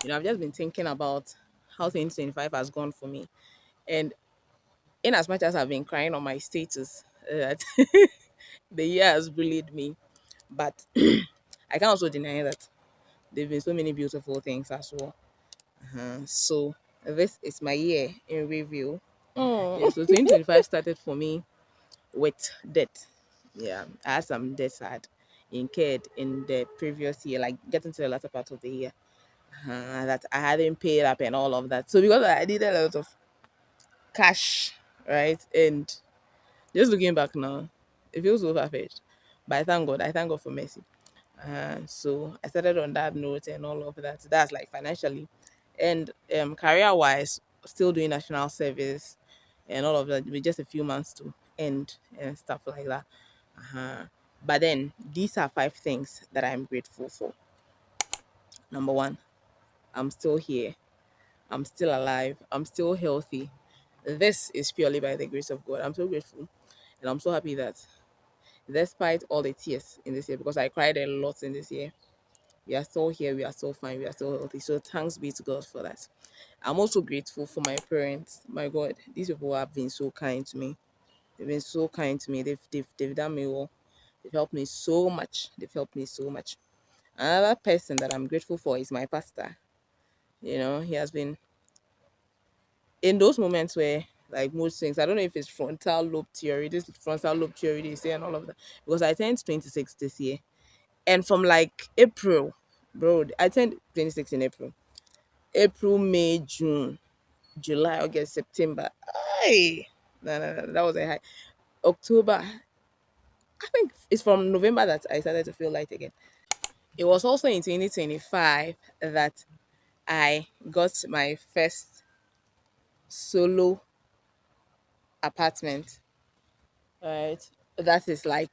I've just been thinking about how 2025 has gone for me. And in as much as I've been crying on my status that the year has bullied me, but I can't also deny that there've been so many beautiful things as well. So this is my year in review. Yeah, Oh, so 2025 started for me with debt. Yeah, I had some debts I had incurred in the previous year, like getting to the latter part of the year, that I hadn't paid up and all of that. So because I needed a lot of cash, right? And just looking back now, it feels so far-fetched. But I thank God for mercy. So I started on that note and all of that. That's like financially, and career-wise, still doing national service and all of that with just a few months to end and stuff like that. Uh-huh. But then these are five things that I'm grateful for. Number one, I'm still here. I'm still alive. I'm still healthy. This is purely by the grace of God. I'm so grateful. And I'm so happy that despite all the tears in this year, because I cried a lot in this year, we are still here, we are still fine, we are still healthy. So thanks be to God for that. I'm also grateful for my parents. My God, these people have been so kind to me. They've been so kind to me. They've done me well. They've helped me so much. They've helped me so much. Another person that I'm grateful for is my pastor. He has been in those moments where, like most things, I don't know if it's frontal lobe theory, this frontal lobe theory they say and all of that. Because I turned 26 this year. And from like April, bro, I turned 26 in April. April, May, June, July, August, September. Hey, no, that was a high. October, I think it's from November that I started to feel light again. It was also in 2025 that I got my first solo apartment. Right, that is like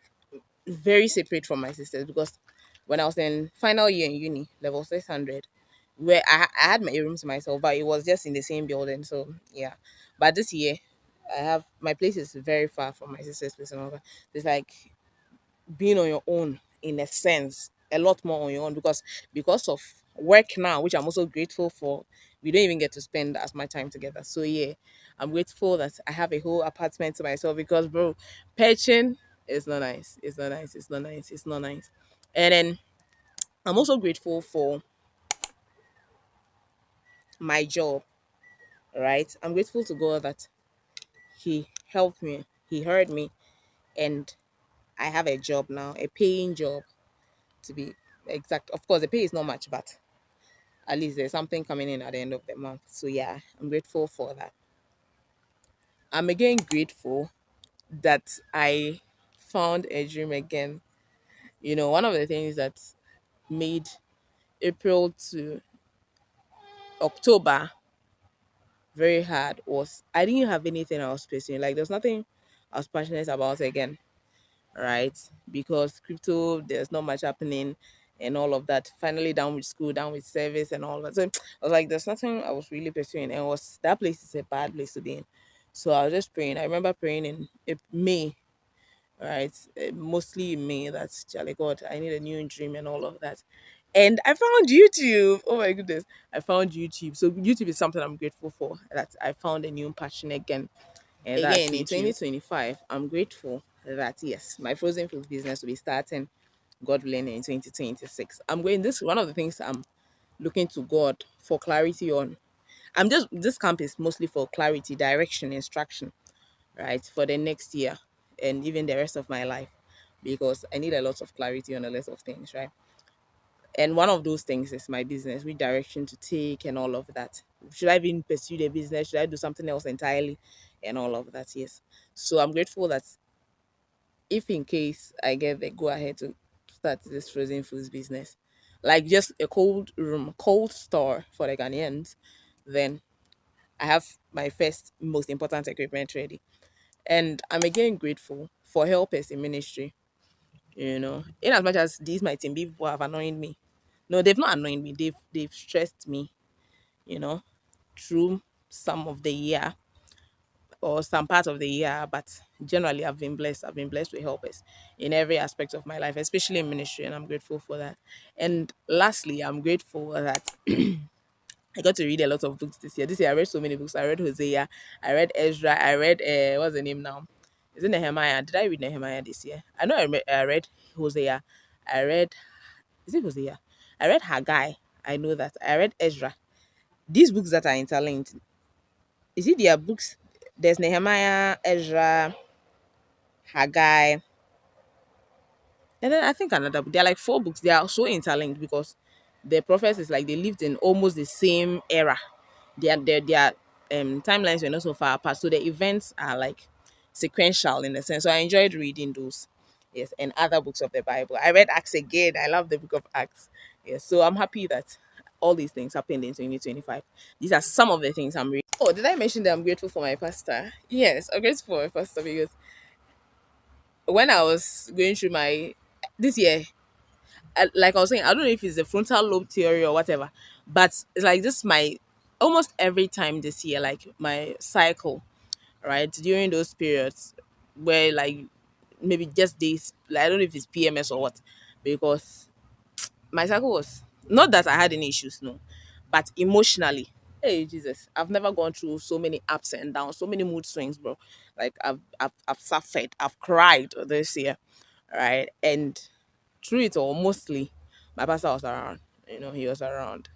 very separate from my sisters because when I was in final year in uni, level 600, where I had my room to myself, but it was just in the same building. So yeah, but this year, I have my place is very far from my sister's place and all that. It's like being on your own in a sense, a lot more on your own because of work now, which I'm also grateful for. We don't even get to spend as much time together. So yeah, I'm grateful that I have a whole apartment to myself because bro, patching is not nice. It's not nice. It's not nice. It's not nice. And then I'm also grateful for my job. Right, I'm grateful to God that He helped me. He heard me, and I have a job now, a paying job to be exact. Of course, the pay is not much, but at least there's something coming in at the end of the month. So yeah, I'm grateful for that. I'm again grateful that I found a dream again. One of the things that made April to October very hard was I didn't have anything I was pursuing. Like there's nothing I was passionate about again, right? Because crypto, there's not much happening and all of that. Finally down with school, down with service and all that. So I was like, there's nothing I was really pursuing. And was that place is a bad place to be in. So I was just praying. I remember praying in May, right? Mostly in May. That's Charlie God. I need a new dream and all of that. And I found YouTube. Oh my goodness. I found YouTube. So YouTube is something I'm grateful for. That I found a new passion again. And again, in YouTube. 2025, I'm grateful that yes, my frozen food business will be starting, God willing, in 2026. I'm going this one of the things I'm looking to God for clarity on. I'm just this camp is mostly for clarity, direction, instruction, right? For the next year and even the rest of my life. Because I need a lot of clarity on a lot of things, right? And one of those things is my business, which direction to take and all of that. Should I even pursue the business? Should I do something else entirely? And all of that, yes. So I'm grateful that if in case I get the go ahead to start this frozen foods business, like just a cold room, cold store for the Ghanaians, then I have my first most important equipment ready. And I'm again grateful for helpers in ministry, in as much as these my team people have annoyed me. No, they've not annoyed me, they've stressed me, you know, through some of the year or some part of the year, but generally I've been blessed. I've been blessed with helpers in every aspect of my life, especially in ministry, and I'm grateful for that. And lastly, I'm grateful that I got to read a lot of books this year. This year I read so many books. I read Hosea, I read Ezra, I read what's the name now? Is it Nehemiah? Did I read Nehemiah this year? I know I read Hosea. I read, is it Hosea? I read Haggai. I know that. I read Ezra. These books that are interlinked. Is it their books? There's Nehemiah, Ezra, Haggai, and then I think another book. They're like four books. They are so interlinked because the prophets is like they lived in almost the same era. Their timelines were not so far apart. So the events are like sequential in a sense. So I enjoyed reading those. Yes, and other books of the Bible. I read Acts again. I love the book of Acts. Yes, so I'm happy that all these things happened in 2025. These are some of the things I'm reading. Oh, did I mention that I'm grateful for my pastor? Yes, I'm grateful for my pastor because when I was going through my this year, like I was saying, I don't know if it's the frontal lobe theory or whatever, but it's like just my almost every time this year, like my cycle, right? During those periods where like maybe just days, like I don't know if it's PMS or what, because my cycle was not that I had any issues, no, but emotionally. Hey Jesus, I've never gone through so many ups and downs, so many mood swings, bro. Like I've suffered, I've cried this year, right? And through it all, mostly, my pastor was around. You know, he was around.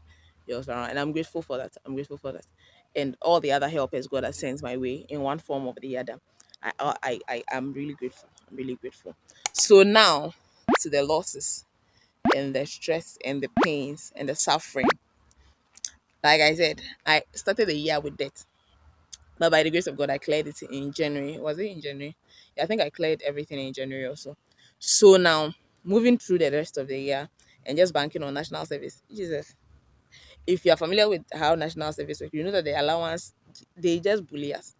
He was around. And I'm grateful for that. I'm grateful for that. And all the other helpers God has sent my way in one form or the other. I am really grateful. I'm really grateful. So now to the losses and the stress and the pains and the suffering. Like I said, I started the year with debt. But by the grace of God, I cleared it in January. Was it in January? Yeah, I think I cleared everything in January also. So now, moving through the rest of the year and just banking on national service. Jesus, if you are familiar with how national service works, you know that the allowance, they just bully us.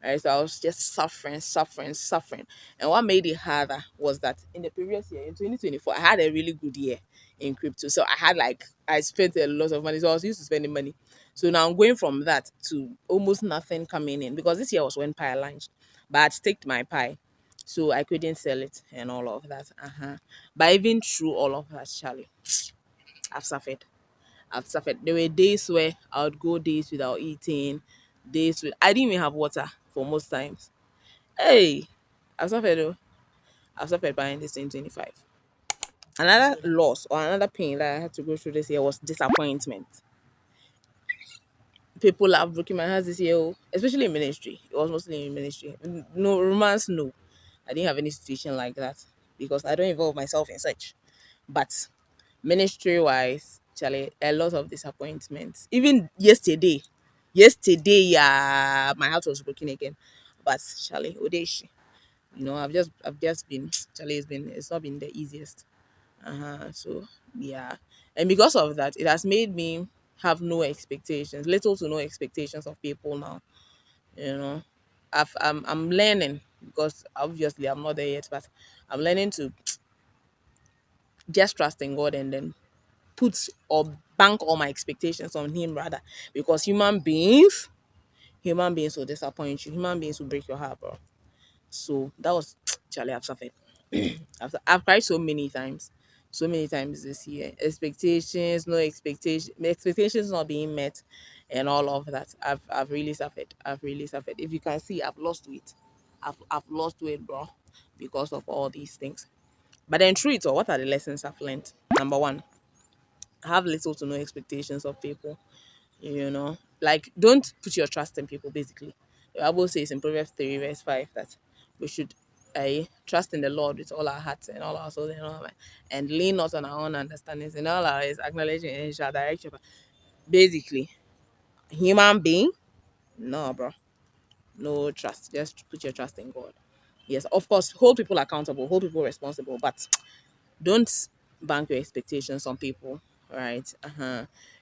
Right, so I was just suffering, suffering, suffering. And what made it harder was that in the previous year, in 2024, I had a really good year in crypto. So I had like, I spent a lot of money. So I was used to spending money. So now I'm going from that to almost nothing coming in because this year was when Pi launched. But I'd staked my Pi. So I couldn't sell it and all of that. But even through all of that, Charlie, I've suffered. I've suffered. There were days where I would go days without eating, days with I didn't even have water for most times. Hey, I've suffered though. I've suffered buying this 2025. Another loss or another pain that I had to go through this year was disappointment. People have broken my heart this year, oh, especially in ministry. It was mostly in ministry. No romance, no. I didn't have any situation like that because I don't involve myself in such. But ministry wise, Charlie, a lot of disappointments. Even yesterday, yeah, my heart was broken again. But Charlie, Odeshi, I've just been Charlie. It's not been the easiest. So yeah, and because of that, it has made me have no expectations, little to no expectations of people now. You know, I'm learning because obviously I'm not there yet, but I'm learning to just trust in God and then put or bank all my expectations on him rather because human beings will disappoint you, human beings will break your heart, bro. So that was Charlie, I've suffered. I've cried so many times this year. Expectations, no expectation, expectations not being met, and all of that. I've really suffered. I've really suffered. If you can see, I've lost weight. I've lost weight, bro, because of all these things. But then through it all, what are the lessons I've learned? Number one, have little to no expectations of people. Like don't put your trust in people. Basically, the Bible says in Proverbs 3 verse 5 that we should trust in the Lord with all our hearts and all our souls and all our mind, and lean not on our own understandings. In all our ways acknowledging in shall direction. Basically, human being, no, bro, no trust. Just put your trust in God. Yes, of course, hold people accountable, hold people responsible, but don't bank your expectations on people, right?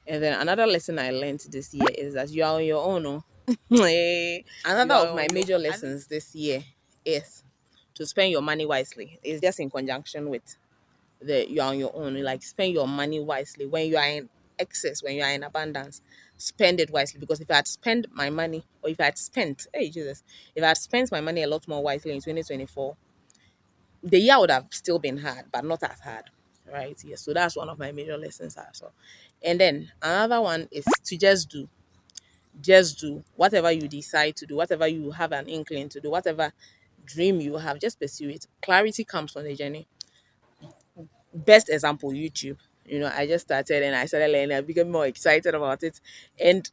And then another lesson I learned this year is that you are on your own. Oh. Another of my major lessons this year is to spend your money wisely. It's just in conjunction with the you are on your own. Like spend your money wisely. When you are in excess, when you are in abundance, spend it wisely. Because if I had spent my money, or if I had spent, hey Jesus, if I had spent my money a lot more wisely in 2024, the year would have still been hard, but not as hard, right? Yes, so that's one of my major lessons as well. And then another one is to just do whatever you decide to do, whatever you have an inkling to do, whatever dream you have, just pursue it. Clarity comes on the journey. Best example, YouTube. I just started and I started learning. I became more excited about it. And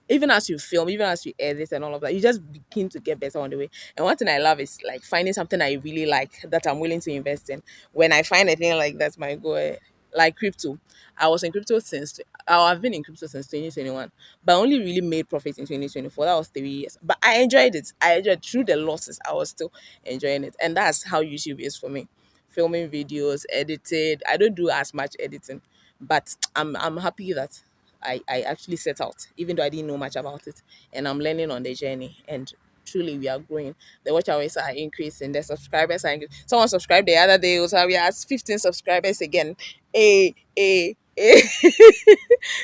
even as you film, even as you edit and all of that, you just begin to get better on the way. And one thing I love is like finding something I really like that I'm willing to invest in. When I find a thing like that, my go like crypto. I was in crypto since I've been in crypto since 2021, but I only really made profit in 2024. That was 3 years. But I enjoyed it. I enjoyed through the losses. I was still enjoying it. And that's how YouTube is for me. Filming videos, edited. I don't do as much editing, but I'm happy that I actually set out, even though I didn't know much about it, and I'm learning on the journey. And truly, we are growing. The watch hours are increasing. The subscribers are increasing. Someone subscribed the other day. Also, we are at 15 subscribers again. Hey.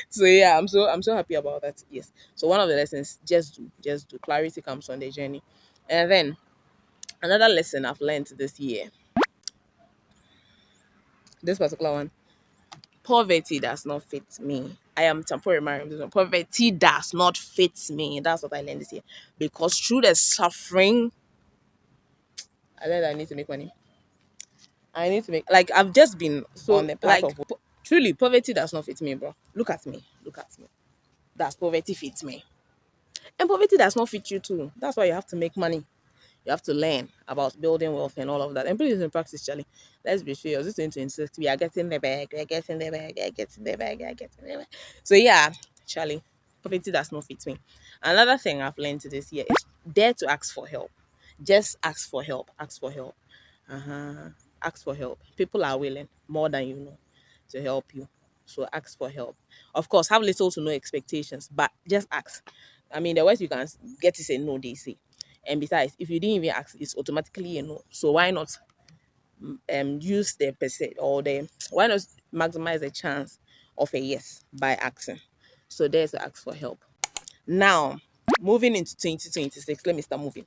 So yeah, I'm so happy about that. Yes. So one of the lessons, just do. Clarity comes on the journey, and then another lesson I've learned this year. This particular one. Poverty does not fit me. I am temporary Mariam Zunuo. Poverty does not fit me. That's what I learned this year. Because through the suffering, I learned I need to make money. I need to make like I've just been so on the path of truly poverty does not fit me, bro. Look at me. Look at me. That's poverty fits me. And poverty does not fit you too. That's why you have to make money. You have to learn about building wealth and all of that and put it in practice, Charlie. Let's be serious. This 2026, we are getting the bag, we are getting the bag, we are getting the bag, we are getting the bag. So yeah, Charlie, poverty does not fit me. Another thing I've learned this year is dare to ask for help. Just ask for help. Ask for help. Uh-huh. Ask for help. People are willing more than you know to help you. So ask for help. Of course, have little to no expectations, but just ask. I mean, the worst you can get is a no, they say. And besides, if you didn't even ask, it's automatically a no. So why not use the percent or the why not maximize the chance of a yes by asking? So there's to ask for help. Now, moving into 2026, let me start moving.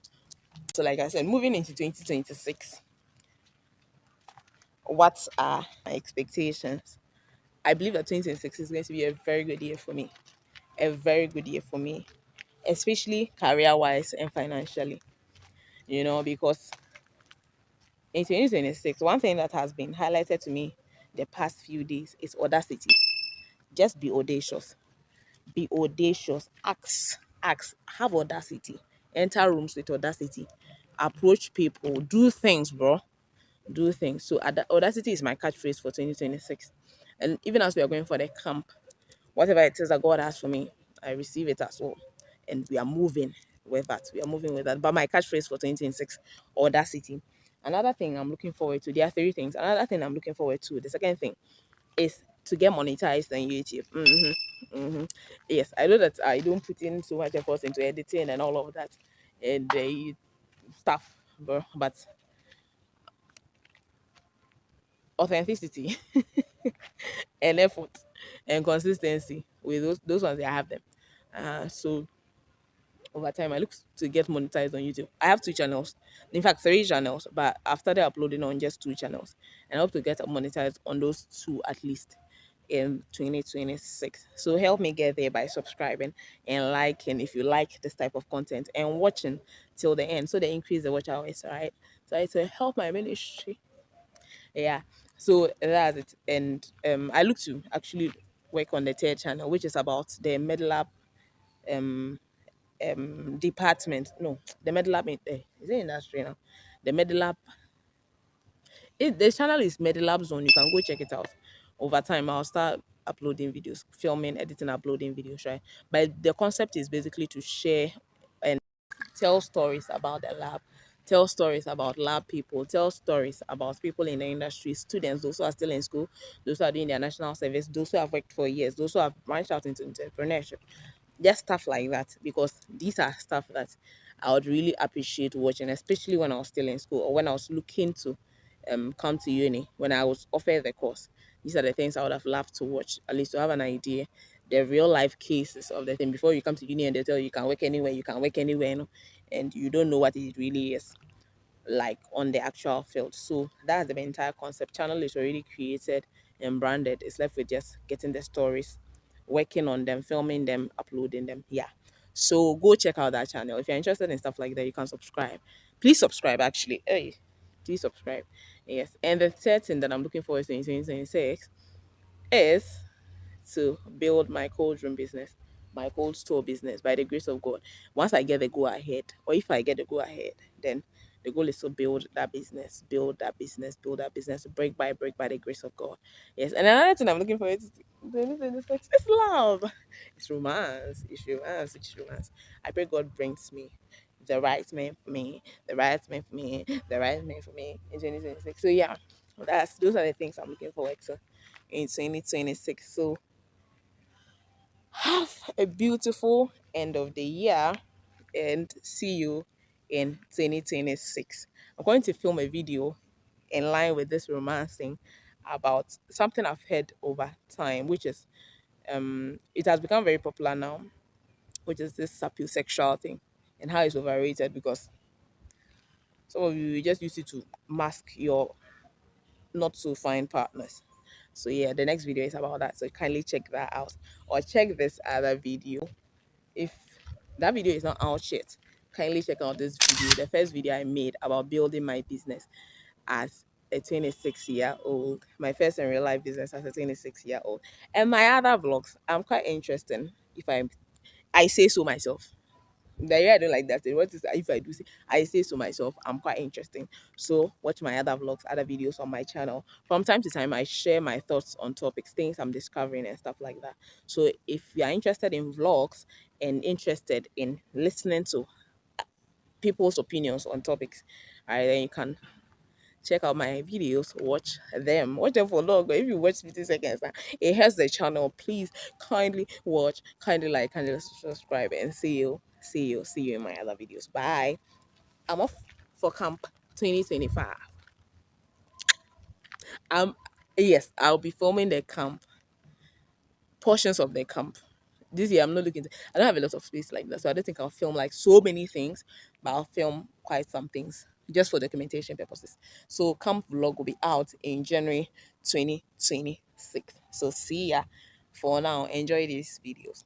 So, like I said, moving into 2026, what are my expectations? I believe that 2026 is going to be a very good year for me. A very good year for me, especially career wise and financially. Because in 2026, one thing that has been highlighted to me the past few days is audacity. Just be audacious. Be audacious. Ask. Have audacity. Enter rooms with audacity. Approach people. Do things, bro. Do things. So audacity is my catchphrase for 2026. And even as we are going for the camp, whatever it is that God has for me, I receive it as well. And we are moving with that. We are moving with that. But my catchphrase for 2026, audacity. Another thing I'm looking forward to, there are three things. Another thing I'm looking forward to, the second thing is to get monetized on YouTube. Yes, I know that I don't put in so much effort into editing and all of that and stuff, but authenticity and effort and consistency with those ones, I have them. So over time, I look to get monetized on YouTube. I have 2 channels, in fact, 3 channels, but I've started uploading on just 2 channels, and I hope to get monetized on those two at least in 2026. So help me get there by subscribing and liking if you like this type of content and watching till the end, so they increase the watch hours, right? So it's to help my ministry. Yeah. So that's it, and I look to actually work on the third channel, which is about the medlab um department. No, the medlab is it industry now? The medlab. The channel is medlab zone. You can go check it out. Over time, I'll start uploading videos, filming, editing, uploading videos, right? But the concept is basically to share and tell stories about the lab, tell stories about lab people, tell stories about people in the industry, students, those who are still in school, those who are doing their national service, those who have worked for years, those who have branched out into entrepreneurship, just stuff like that, because these are stuff that I would really appreciate watching, especially when I was still in school or when I was looking to come to uni, when I was offered the course. These are the things I would have loved to watch, at least to have an idea, the real life cases of the thing before you come to uni and they tell you can work anywhere, you can work anywhere, and you don't know what it really is like on the actual field. So that's the entire concept. Channel is already created and branded. It's left with just getting the stories, working on them, filming them, uploading them. Yeah. So go check out that channel. If you're interested in stuff like that, you can subscribe. Please subscribe actually. Hey, please subscribe. Yes. And the third thing that I'm looking forward to in 2026 is to build my cold room business, my cold store business by the grace of God. Once I get the go ahead, or if I get the go ahead, then the goal is to build that business, build that business, build that business, break by the grace of God. Yes. And another thing I'm looking for is it's love. It's romance. It's romance. It's romance. I pray God brings me the right man for me, the right man for me, the right man for me in 2026. So yeah, those are the things I'm looking forward to in 2026. So have a beautiful end of the year and see you in 2026. I'm going to film a video in line with this romance thing about something I've heard over time, which is it has become very popular now, which is this sapiosexual thing and how it's overrated because some of you just use it to mask your not so fine partners. So yeah, the next video is about that. So kindly check that out or check this other video. If that video is not out yet, kindly check out this video, the first video I made about building my business as a 26-year-old, my first in real life business as a 26-year-old, and my other vlogs. I'm quite interested if I say so myself. The year I don't like that thing. What is if I do say I say so myself? I'm quite interesting. So watch my other vlogs, other videos on my channel. From time to time, I share my thoughts on topics, things I'm discovering and stuff like that. So if you are interested in vlogs and interested in listening to people's opinions on topics, all right, then you can check out my videos, watch them for long. But if you watch 50 seconds, it has the channel. Please kindly watch, kindly like, kindly subscribe, and see you in my other videos. Bye. I'm off for camp 2025. Um, yes, I'll be filming the camp, portions of the camp. This year, I'm not looking. I don't have a lot of space like that, so I don't think I'll film like so many things, but I'll film quite some things just for documentation purposes. So, camp vlog will be out in January 2026. So, see ya. For now, enjoy these videos.